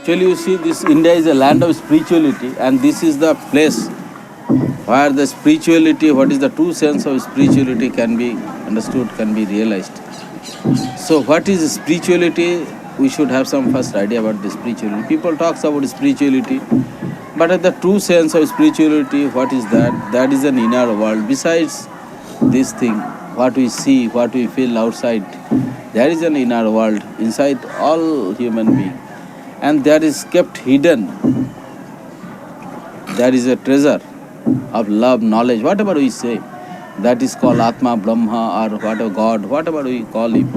Actually, you see, this India is a land of spirituality, and this is the place where the spirituality, what is the true sense of spirituality, can be understood, can be realized. So, what is spirituality? We should have some first idea about the spirituality. People talk about spirituality, but at the true sense of spirituality, what is that? That is an inner world. Besides this thing, what we see, what we feel outside, there is an inner world inside all human beings, and there is kept hidden. There is a treasure of love, knowledge, whatever we say. That is called Atma, Brahma, or whatever God, whatever we call him.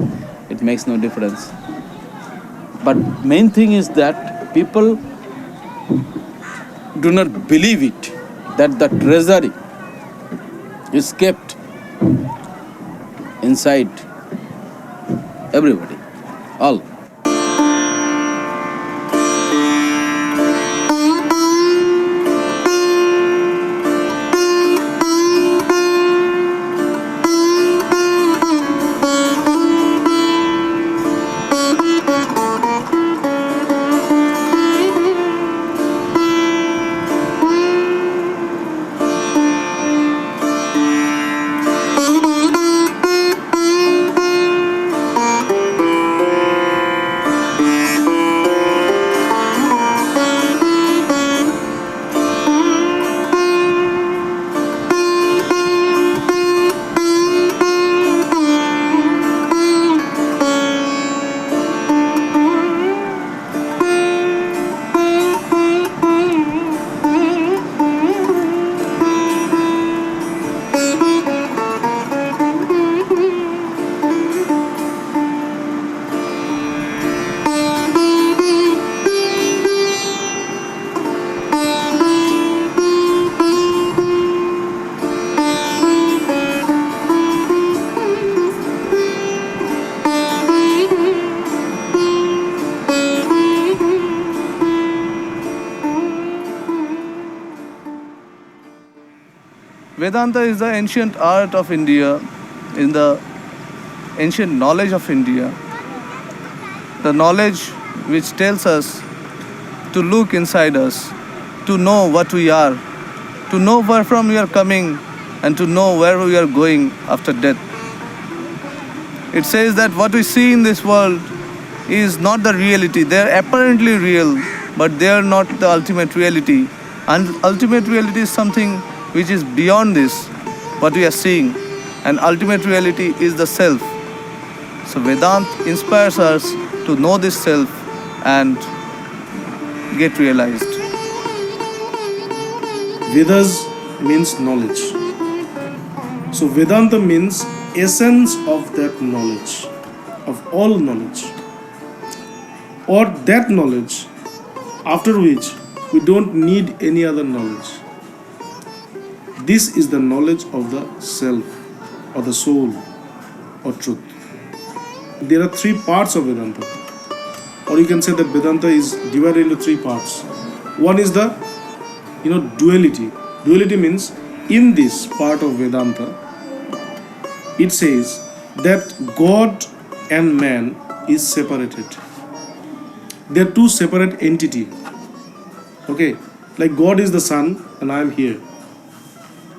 It makes no difference. But main thing is that people do not believe it, that the treasury is kept inside everybody, all. Vedanta is the ancient art of India, in the ancient knowledge of India, the knowledge which tells us to look inside us, to know what we are, to know where from we are coming, and to know where we are going after death. It says that what we see in this world is not the reality. They are apparently real, but they are not the ultimate reality. And ultimate reality is something which is beyond this, what we are seeing. And ultimate reality is the self. So Vedanta inspires us to know this self and get realized. Vedas means knowledge. So Vedanta means essence of that knowledge, of all knowledge, or that knowledge after which we don't need any other knowledge. This is the knowledge of the self or the soul or truth. There are three parts of Vedanta, or you can say that Vedanta is divided into three parts. One is the duality. Duality means in this part of Vedanta, it says that God and man is separated. They are two separate entities. Okay, like God is the sun and I am here.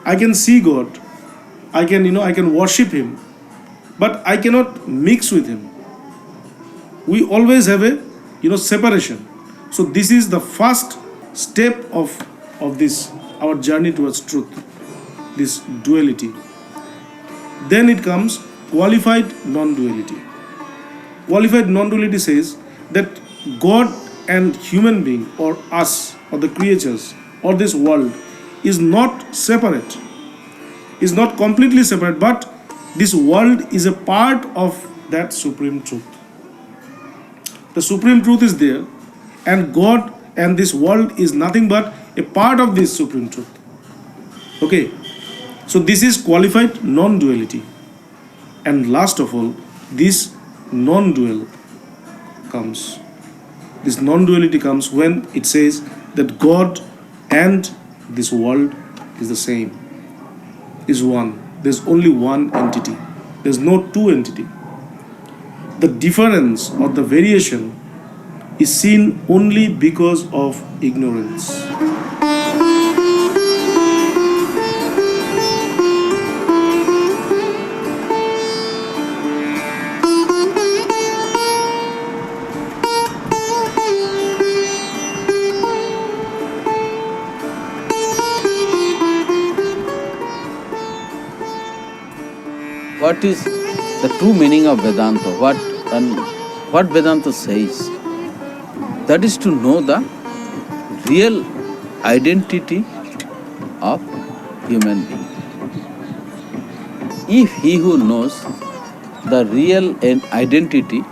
I can see God. I can worship Him, but I cannot mix with Him. We always have a separation. So this is the first step of this our journey towards truth, this duality. Then it comes qualified non-duality. Qualified non-duality says that God and human being, or us, or the creatures, or this world is not separate, is not completely separate, but this world is a part of that supreme truth. The supreme truth is there, and God and this world is nothing but a part of this supreme truth. Okay, so this is qualified non-duality. And last of all, this non-dual comes. This non-duality comes when it says that God and this world is the same, is one. There's only one entity. There's no two entity. The difference or the variation is seen only because of ignorance. What is the true meaning of Vedanta? What Vedanta says? That is to know the real identity of human being. If he who knows the real identity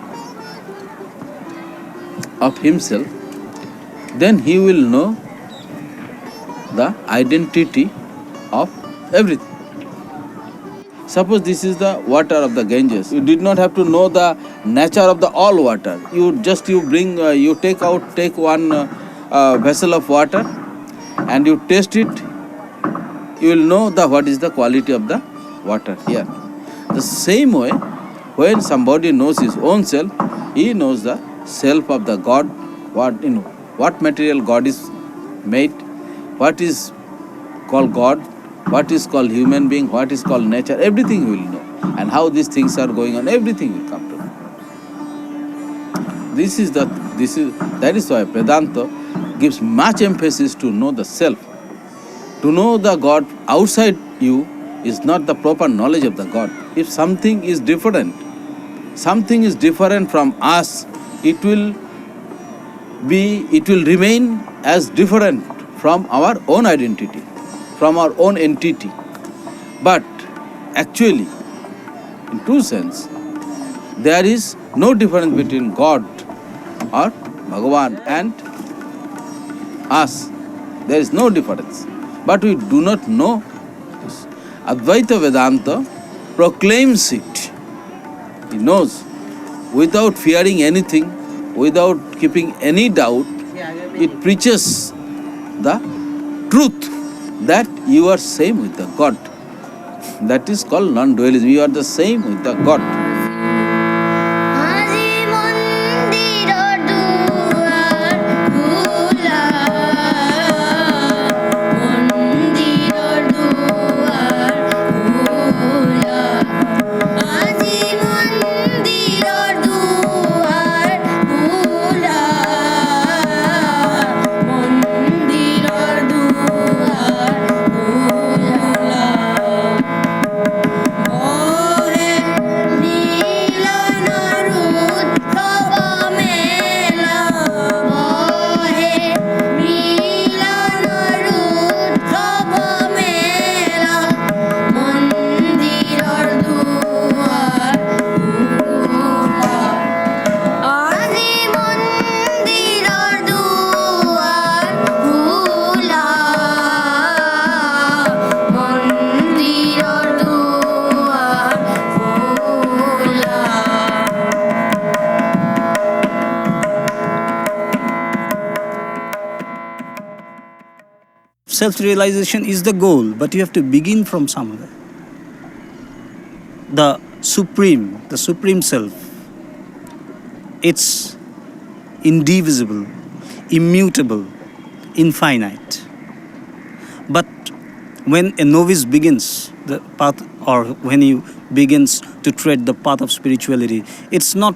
of himself, then he will know the identity of everything. Suppose this is the water of the Ganges. You did not have to know the nature of the all water. You take one vessel of water and you taste it. You will know what is the quality of the water here. The same way, when somebody knows his own self, he knows the self of the God. What material God is made, what is called God, what is called human being, what is called nature, everything you will know. And how these things are going on, everything will come to know. That is why Vedanta gives much emphasis to know the self. To know the God outside you is not the proper knowledge of the God. If something is different from us, it will remain as different from our own identity, from our own entity. But actually, in true sense, there is no difference between God or Bhagavan and us. There is no difference. But we do not know this. Advaita Vedanta proclaims it. He knows without fearing anything, without keeping any doubt. It preaches the truth that you are same with the God. That is called non-dualism. You are the same with the God. Self-realization is the goal, but you have to begin from somewhere. The Supreme Self, it's indivisible, immutable, infinite. But when a novice begins the path, or when he begins to tread the path of spirituality, it's not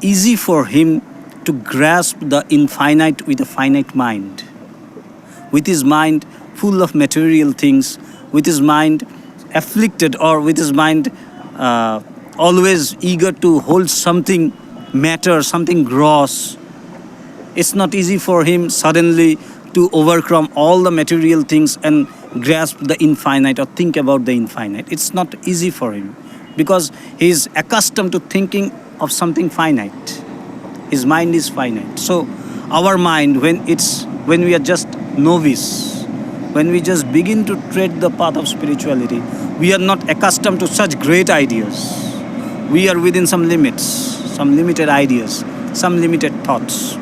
easy for him to grasp the infinite with a finite mind. With his mind full of material things, with his mind afflicted, or with his mind always eager to hold something matter, something gross, it's not easy for him suddenly to overcome all the material things and grasp the infinite or think about the infinite. It's not easy for him because he is accustomed to thinking of something finite. His mind is finite. So our mind, when we are just novice, when we just begin to tread the path of spirituality, we are not accustomed to such great ideas. We are within some limits, some limited ideas, some limited thoughts.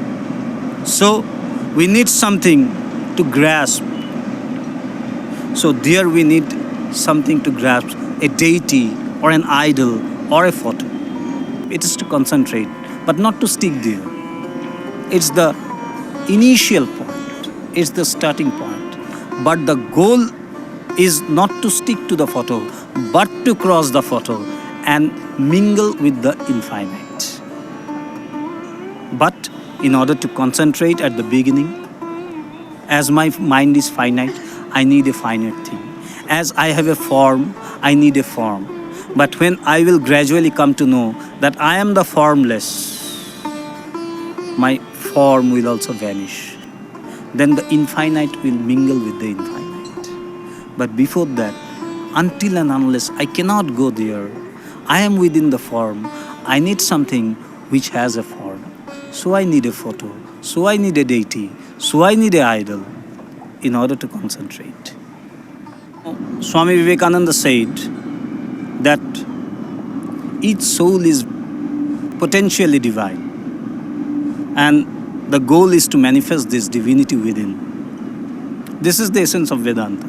So we need something to grasp. So there we need something to grasp, a deity or an idol or a photo. It is to concentrate, but not to stick there. It's the initial point, it's the starting point. But the goal is not to stick to the photo, but to cross the photo and mingle with the infinite. But in order to concentrate at the beginning, as my mind is finite, I need a finite thing. As I have a form, I need a form. But when I will gradually come to know that I am the formless, my form will also vanish. Then the infinite will mingle with the infinite. But before that, until and unless I cannot go there, I am within the form. I need something which has a form. So I need a photo. So I need a deity. So I need an idol in order to concentrate. Swami Vivekananda said that each soul is potentially divine, and the goal is to manifest this divinity within. This is the essence of Vedanta.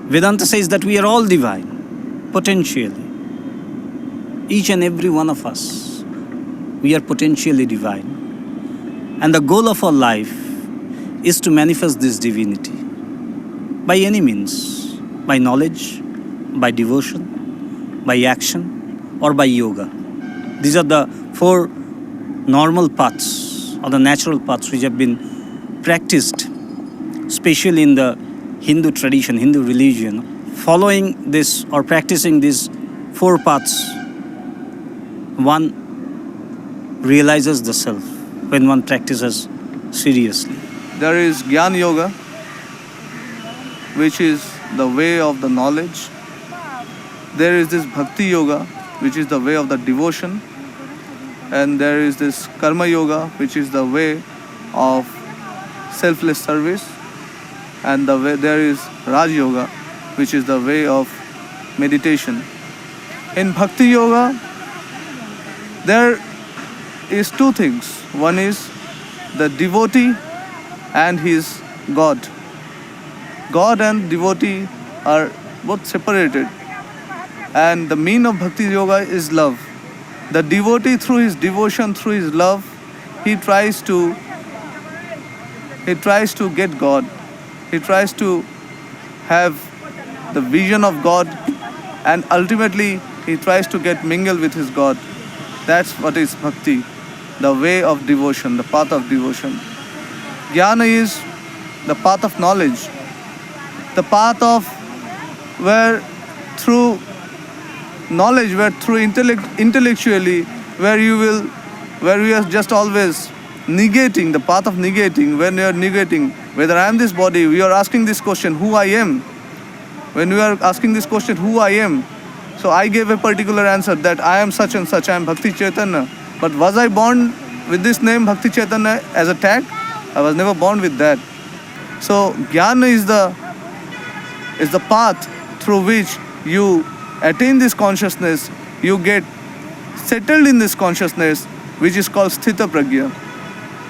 Vedanta says that we are all divine, potentially. Each and every one of us, we are potentially divine. And the goal of our life is to manifest this divinity by any means, by knowledge, by devotion, by action, or by yoga. These are the four normal paths or the natural paths which have been practiced, especially in the Hindu tradition, Hindu religion. Following this or practicing these four paths, one realizes the self when one practices seriously. There is Jnana Yoga, which is the way of the knowledge. There is this Bhakti Yoga, which is the way of the devotion. And there is this Karma Yoga, which is the way of selfless service. And there is Raj Yoga, which is the way of meditation. In Bhakti Yoga, there is two things. One is the devotee and his God. God and devotee are both separated. And the mean of Bhakti Yoga is love. The devotee, through his devotion, through his love, he tries to get God. He tries to have the vision of God, and ultimately he tries to get mingled with his God. That's what is bhakti, the way of devotion, the path of devotion. Jnana is the path of knowledge, the path of where through knowledge, where through intellectually, where we are just always negating, the path of negating. When you are negating whether I am this body, we are asking this question, who I am. When we are asking this question, who I am, so I gave a particular answer that I am such and such, I am Bhakti Chaitanya. But was I born with this name Bhakti Chaitanya as a tag? I was never born with that. So Jnana is the path through which you attain this consciousness, you get settled in this consciousness, which is called Sthita Pragya.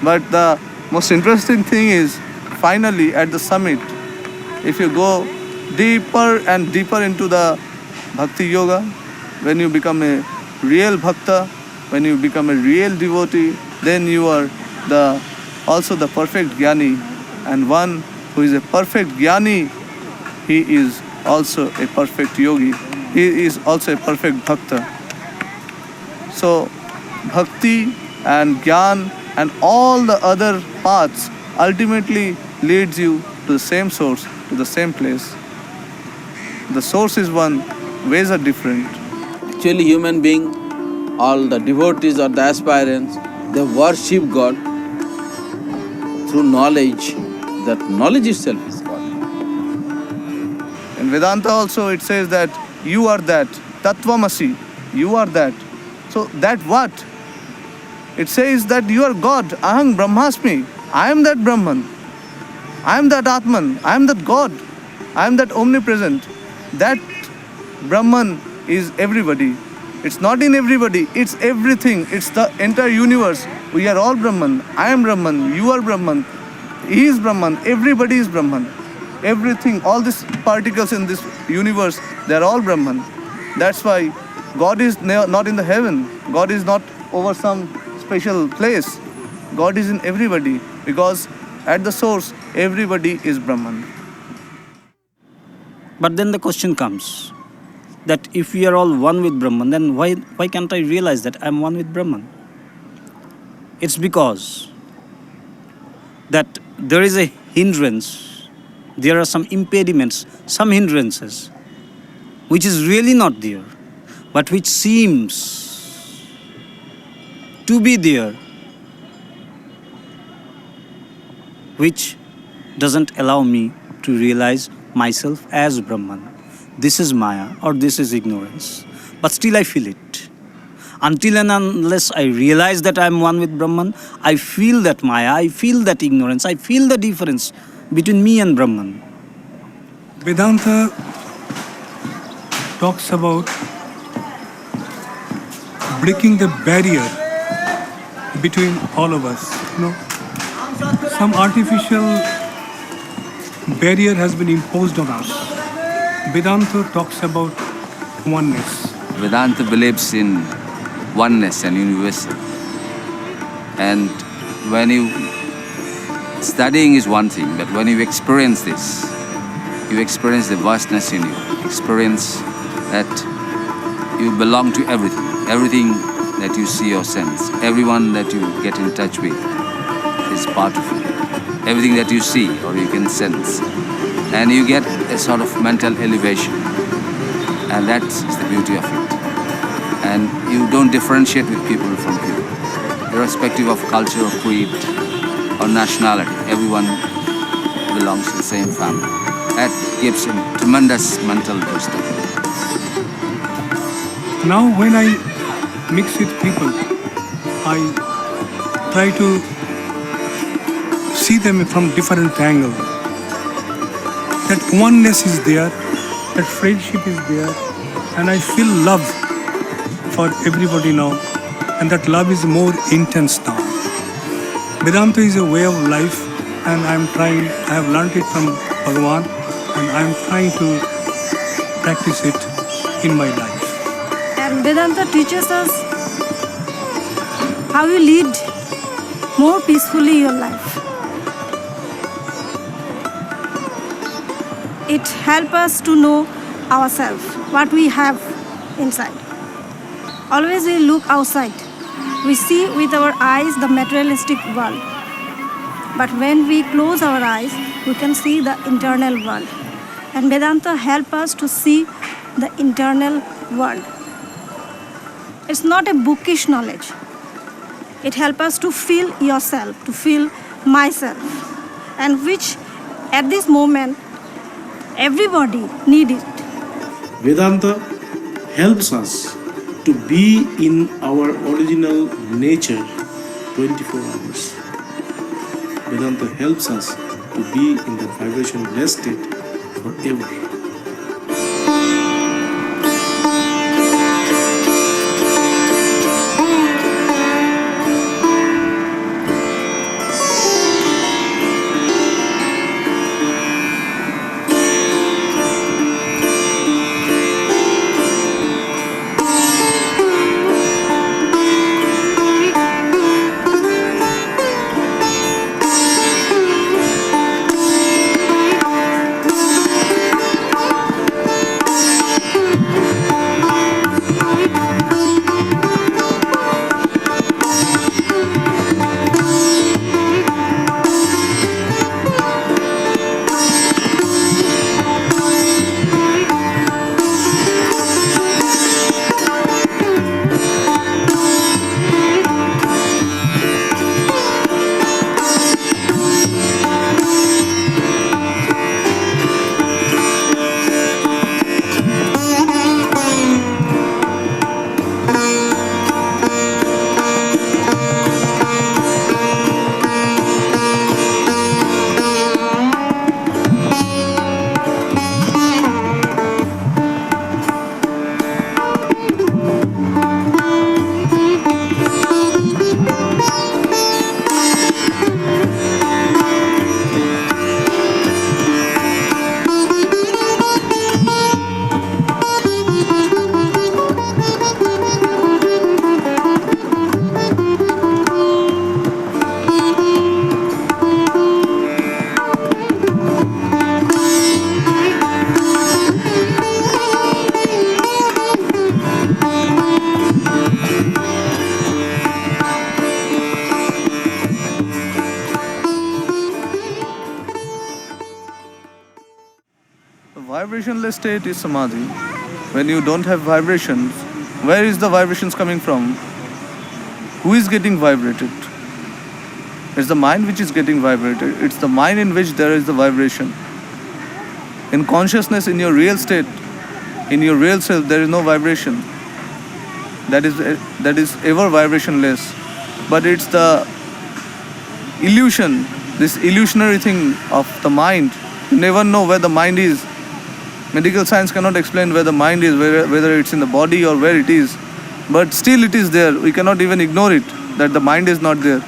But the most interesting thing is, finally at the summit, if you go deeper and deeper into the Bhakti Yoga, when you become a real Bhakta, when you become a real devotee, then you are also the perfect Jnani. And one who is a perfect Jnani, he is also a perfect yogi. He is also a perfect Bhakta. So Bhakti and Jnana and all the other paths ultimately leads you to the same source, to the same place. The source is one, ways are different. Actually, human being, all the devotees or the aspirants, they worship God through knowledge. That knowledge itself is God. In Vedanta also it says that you are that, Tattvamasi, you are that. So that what? It says that you are God, Aham Brahmasmi, I am that Brahman, I am that Atman, I am that God, I am that omnipresent. That Brahman is everybody. It's not in everybody, it's everything, it's the entire universe. We are all Brahman, I am Brahman, you are Brahman, he is Brahman, everybody is Brahman. Everything, all these particles in this universe, they are all Brahman. That's why God is not in the heaven. God is not over some special place. God is in everybody, because at the source, everybody is Brahman. But then the question comes that if we are all one with Brahman, then why can't I realize that I'm one with Brahman? It's because that there is a hindrance, there are some impediments, some hindrances, which is really not there, but which seems to be there, which doesn't allow me to realize myself as Brahman. This is Maya or this is ignorance. But still I feel it. Until and unless I realize that I am one with Brahman, I feel that Maya, I feel that ignorance, I feel the difference between me and Brahman. Vedanta talks about breaking the barrier between all of us. Some artificial barrier has been imposed on us. Vedanta talks about oneness. Vedanta believes in oneness and universal. And when you studying is one thing, but when you experience this, you experience the vastness in you, experience that you belong to everything, everything that you see or sense, everyone that you get in touch with is part of you, everything that you see or you can sense, and you get a sort of mental elevation, and that's the beauty of it. And you don't differentiate with people from people, irrespective of culture or creed or nationality. Everyone belongs to the same family. That gives a tremendous mental boost. Now when I mix with people, I try to see them from different angles. That oneness is there, that friendship is there, and I feel love for everybody now, and that love is more intense now. Vedanta is a way of life, and I have learnt it from Bhagavan, and I am trying to practice it in my life. And Vedanta teaches us how you lead more peacefully your life. It helps us to know ourselves, what we have inside. Always we look outside. We see with our eyes the materialistic world. But when we close our eyes, we can see the internal world. And Vedanta helps us to see the internal world. It's not a bookish knowledge. It helps us to feel yourself, to feel myself, and which at this moment everybody needs it. Vedanta helps us to be in our original nature 24 hours. Vedanta helps us to be in the vibration-less state forever. Vibrationless state is samadhi. When you don't have vibrations, where is the vibrations coming from? Who is getting vibrated? It's the mind which is getting vibrated. It's the mind in which there is the vibration. In consciousness, in your real state, in your real self, there is no vibration. That is ever vibrationless. But it's the illusion, this illusionary thing of the mind. You never know where the mind is. Medical science cannot explain where the mind is, whether it's in the body or where it is. But still it is there. We cannot even ignore it, that the mind is not there.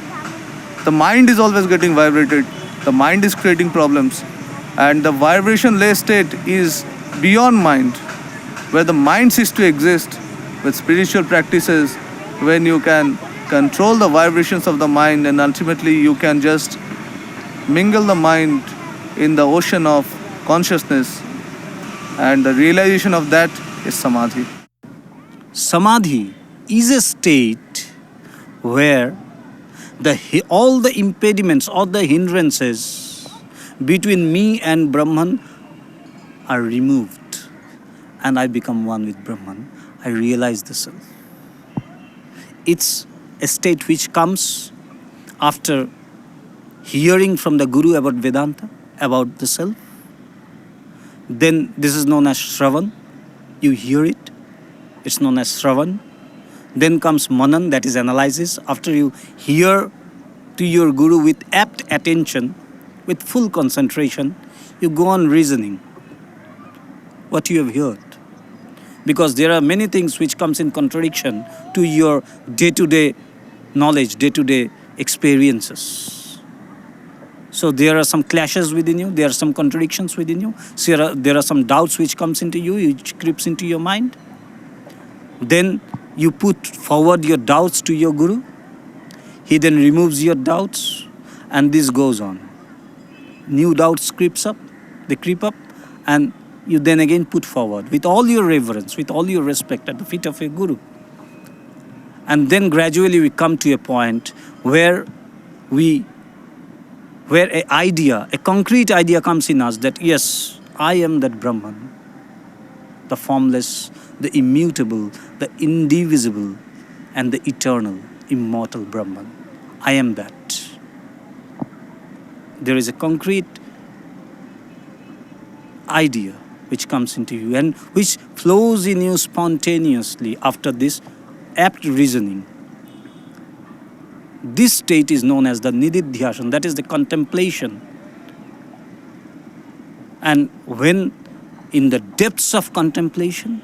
The mind is always getting vibrated. The mind is creating problems. And the vibration-less state is beyond mind, where the mind ceases to exist. With spiritual practices, when you can control the vibrations of the mind, and ultimately you can just mingle the mind in the ocean of consciousness, and the realization of that is samadhi. Samadhi is a state where all the impediments, all the hindrances between me and Brahman are removed, and I become one with Brahman. I realize the self. It's a state which comes after hearing from the Guru about Vedanta, about the self. Then this is known as Shravan. You hear it. It's known as Shravan. Then comes Manan, that is analysis. After you hear to your Guru with apt attention, with full concentration, you go on reasoning what you have heard. Because there are many things which comes in contradiction to your day-to-day knowledge, day-to-day experiences. So there are some clashes within you, there are some contradictions within you, so there are some doubts which comes into you, which creeps into your mind. Then you put forward your doubts to your Guru. He then removes your doubts, and this goes on. New doubts creep up, and you then again put forward with all your reverence, with all your respect at the feet of your Guru. And then gradually we come to a point where a concrete idea comes in us that yes, I am that Brahman, the formless, the immutable, the indivisible, and the eternal, immortal Brahman. I am that. There is a concrete idea which comes into you and which flows in you spontaneously after this apt reasoning. This state is known as the nididhyasana, that is the contemplation. And when in the depths of contemplation,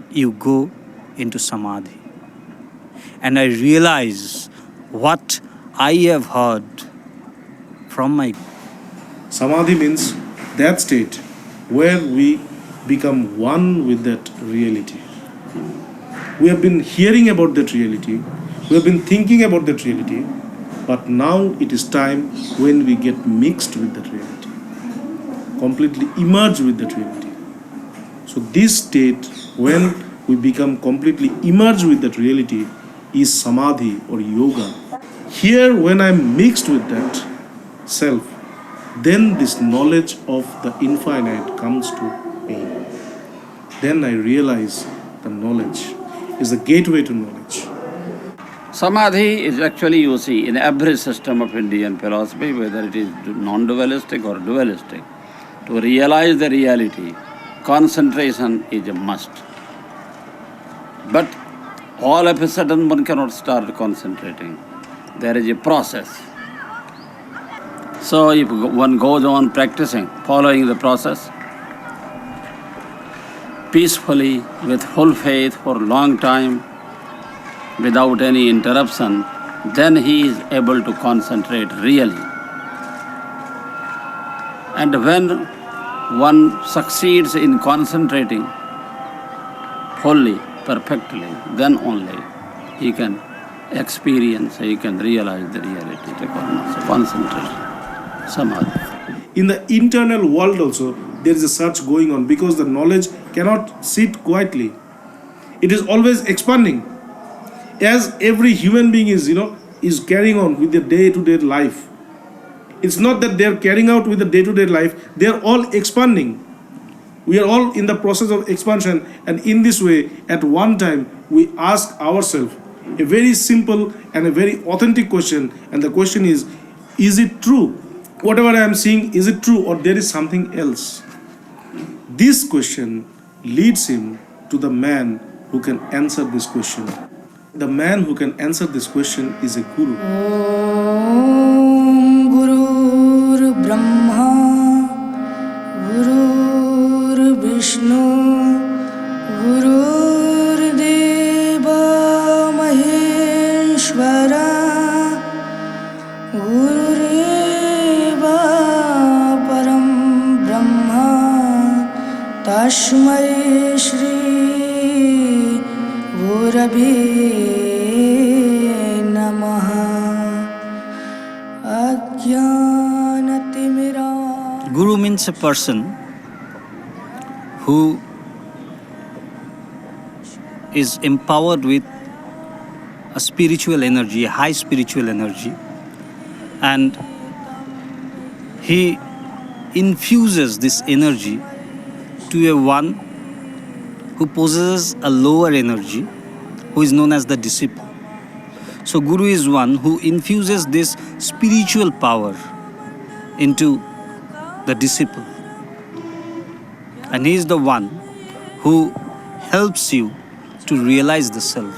you go into samadhi. And I realize what I have heard from my Guru. Samadhi means that state where we become one with that reality. We have been hearing about that reality, we have been thinking about that reality, but now it is time when we get mixed with that reality, completely immersed with that reality. So this state, when we become completely immersed with that reality, is samadhi or yoga. Here, when I am mixed with that self, then this knowledge of the infinite comes to me. Then I realize the knowledge is the gateway to knowledge. Samadhi is actually, you see, in every system of Indian philosophy, whether it is non-dualistic or dualistic, to realize the reality, concentration is a must. But all of a sudden one cannot start concentrating. There is a process. So if one goes on practicing, following the process, peacefully, with full faith for a long time, without any interruption, then he is able to concentrate really. And when one succeeds in concentrating fully, perfectly, then only he can experience, he can realize the reality, the concentration. Samadhi. In the internal world also, there is a search going on because the knowledge cannot sit quietly. It is always expanding. As every human being is carrying on with their day-to-day life, It's not that they are carrying out with the day-to-day life. They are all expanding. We are all in the process of expansion, and in this way, at one time, we ask ourselves a very simple and a very authentic question, and the question is it true? Whatever I am seeing, is it true, or there is something else? This question leads him to the man who can answer this question. The man who can answer this question is a guru. Om Gurur Brahma Gurur Vishnu Gurur Deva Maheshwara Gurureva Param Brahma Tasmai Shri Gurave Namaha Ajnanatimira. Guru means a person who is empowered with a spiritual energy, a high spiritual energy, and he infuses this energy to a one who possesses a lower energy, who is known as the disciple. So Guru is one who infuses this spiritual power into the disciple, and he is the one who helps you to realize the self.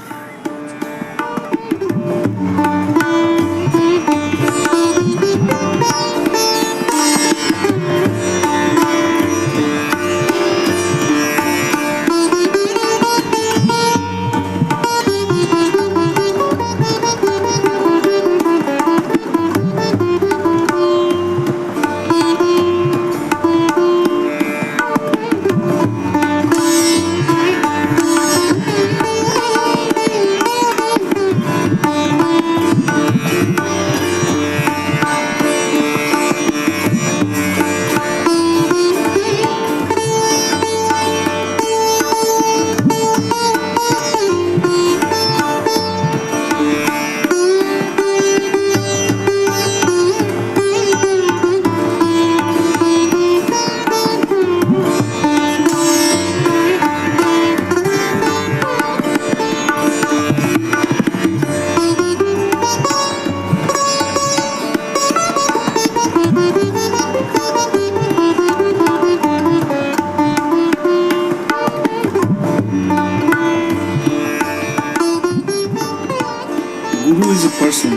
Guru is a person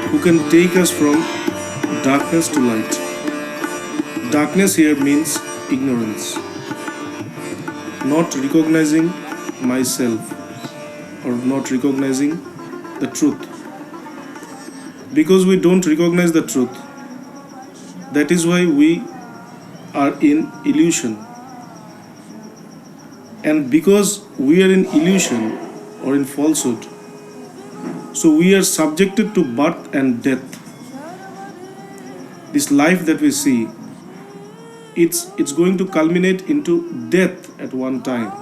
who can take us from darkness to light. Darkness here means ignorance, not recognizing myself or not recognizing the truth. Because we don't recognize the truth, that is why we are in illusion. And because we are in illusion or in falsehood, so we are subjected to birth and death. This life that we see, it's going to culminate into death at one time.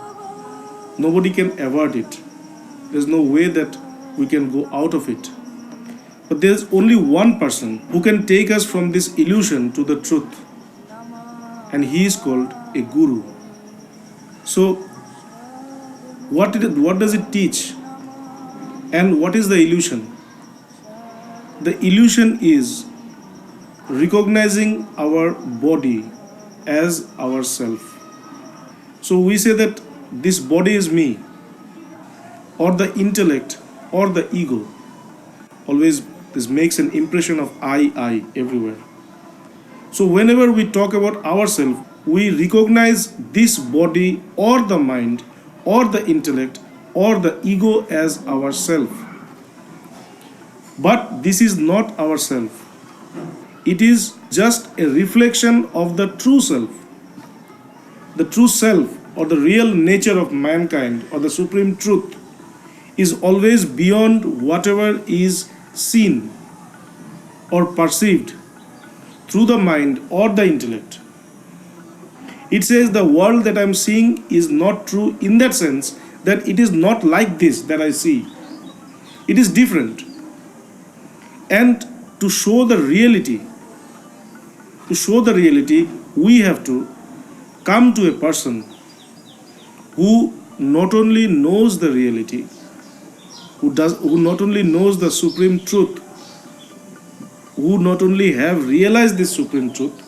Nobody can avert it. There's no way that we can go out of it. But there's only one person who can take us from this illusion to the truth, and he is called a guru. So what does it teach? And what is the illusion? The illusion is recognizing our body as ourself. So we say that this body is me, or the intellect, or the ego. Always this makes an impression of I everywhere. So whenever we talk about ourselves, we recognize this body or the mind or the intellect or the ego as ourself. But this is not ourself. It is just a reflection of the true self. The true self or the real nature of mankind or the supreme truth is always beyond whatever is seen or perceived through the mind or the intellect. It says the world that I am seeing is not true in that sense that it is not like this that I see. It is different. And to show the reality, we have to come to a person who not only knows the reality, who not only knows the supreme truth, who not only have realized this supreme truth,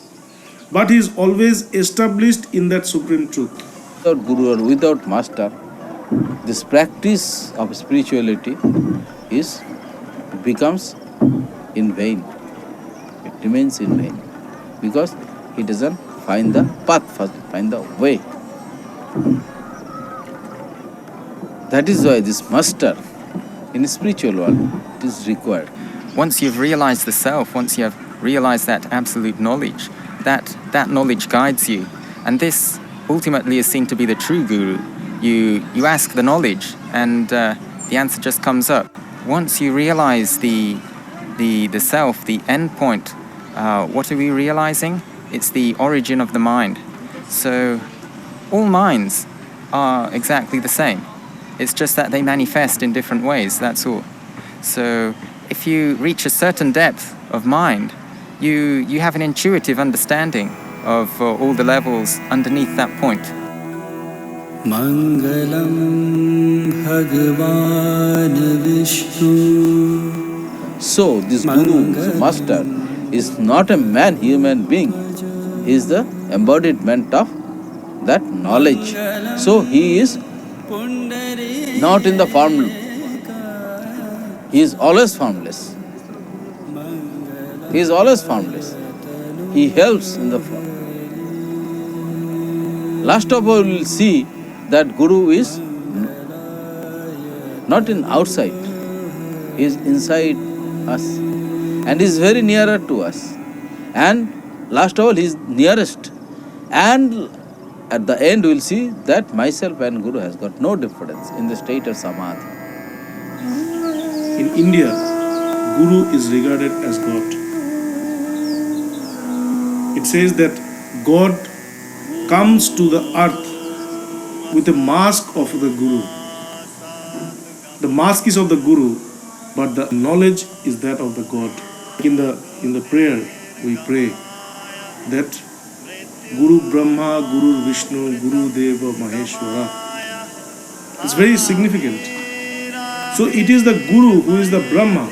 but is always established in that supreme truth. Without guru or without master, this practice of spirituality becomes in vain. It remains in vain because he doesn't find the path, find the way. That is why this master in the spiritual world it is required. Once you've realized the self, once you have realized that absolute knowledge, that knowledge guides you. And this ultimately is seen to be the true guru. You ask the knowledge and the answer just comes up. Once you realize the self, the end point, what are we realizing? It's the origin of the mind. So all minds are exactly the same. It's just that they manifest in different ways, that's all. So if you reach a certain depth of mind, you have an intuitive understanding of all the levels underneath that point. Mangalam Bhagavan Vishnu. So this guru, this master, is not a man, human being. He is the embodiment of that knowledge. So he is not in the form. He is always formless. He is always formless. He helps in the form. Last of all, we will see that guru is not in outside. He is inside us and is very nearer to us. And last of all, he is nearest. And at the end, we will see that myself and guru has got no difference in the state of samadhi. In India, guru is regarded as God. It says that God comes to the earth with a mask of the guru. The mask is of the guru, but the knowledge is that of the God. In the prayer, we pray that Guru Brahma, Guru Vishnu, Guru Deva Maheshwara. It's very significant. So it is the Guru who is the Brahma.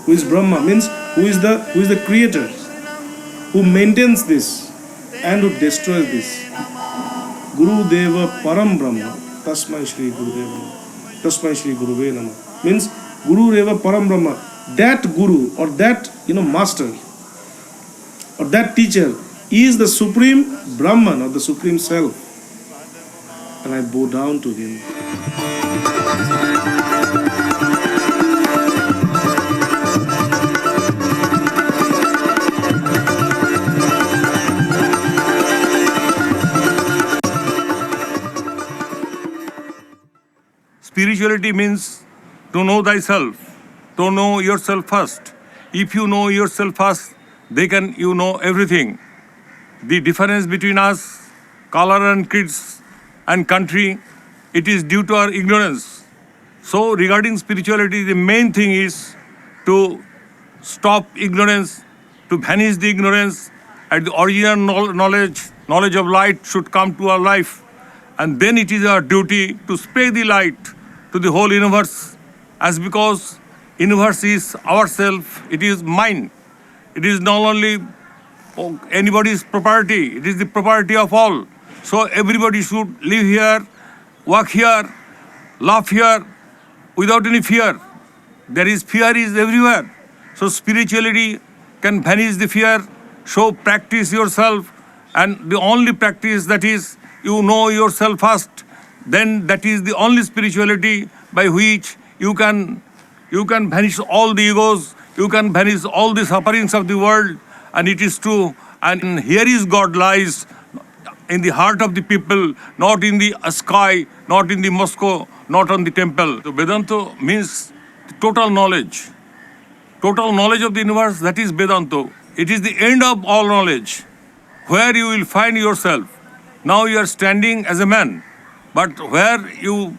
Who is Brahma means who is the creator, who maintains this and who destroys this. Guru Deva Param Brahma. Tasmai Shri Guru Deva. Tasmai Shri Guruve Nama. Means Guru Deva Param Brahma. That Guru or that master or that teacher is the supreme Brahman or the supreme self. And I bow down to him. Spirituality means to know thyself, to know yourself first. If you know yourself first, then you know everything. The difference between us, color and kids and country, it is due to our ignorance. So regarding spirituality, the main thing is to stop ignorance, to banish the ignorance, and the original knowledge of light should come to our life. And then it is our duty to spread the light to the whole universe, as because universe is ourself, it is mine. It is not only anybody's property, it is the property of all. So everybody should live here, work here, laugh here, without any fear. Fear is everywhere. So spirituality can banish the fear. So practice yourself, and the only practice that is you know yourself first, then that is the only spirituality by which you can banish all the egos, you can banish all the sufferings of the world. And it is true. And here is God lies in the heart of the people, not in the sky, not in the Moscow, not on the temple. So Vedanta means total knowledge. Total knowledge of the universe, that is Vedanta. It is the end of all knowledge, where you will find yourself. Now you are standing as a man, but where you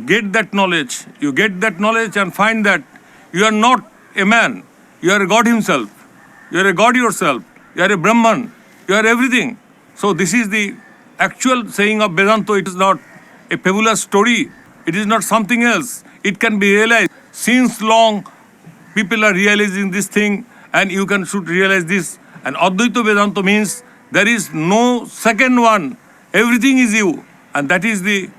get that knowledge and find that you are not a man, You are a God himself. You are a God yourself. You are a Brahman. You are everything. So this is the actual saying of Vedanta. It is not a fabulous story. It is not something else. It can be realized. Since long, people are realizing this thing, and you should realize this. And Advaita Vedanta means there is no second one. Everything is you. And that is the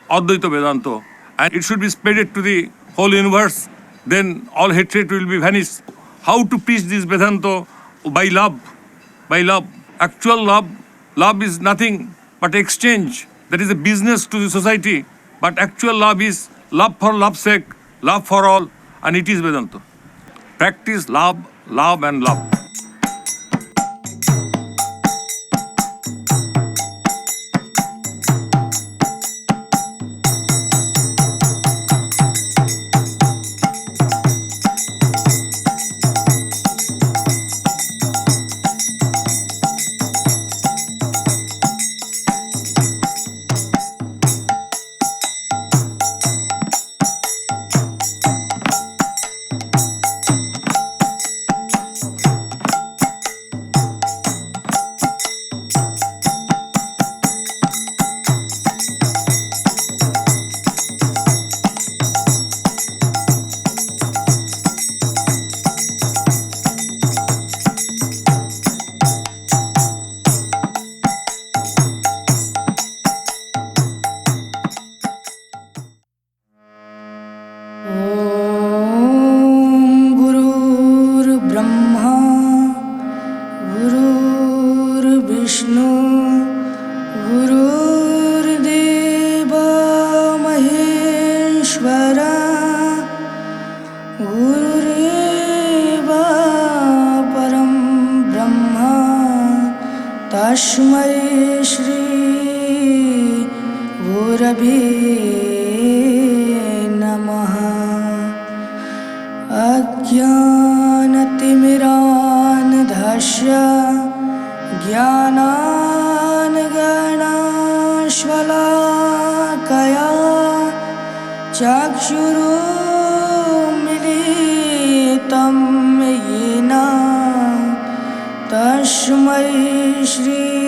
Advaita Vedanta. And it should be spread to the whole universe. Then all hatred will be vanished. How to preach this Vedanta? By love. By love. Actual love. Love is nothing but exchange. That is a business to the society. But actual love is love for love's sake, love for all, and it is Vedanta. Practice love, love and love. तस्मै श्री गुरवे नमः। अज्ञानतिमिरान्धस्य ज्ञानाञ्जनशलाकया चक्षुरुन्मीलितं येन तस्मै श्री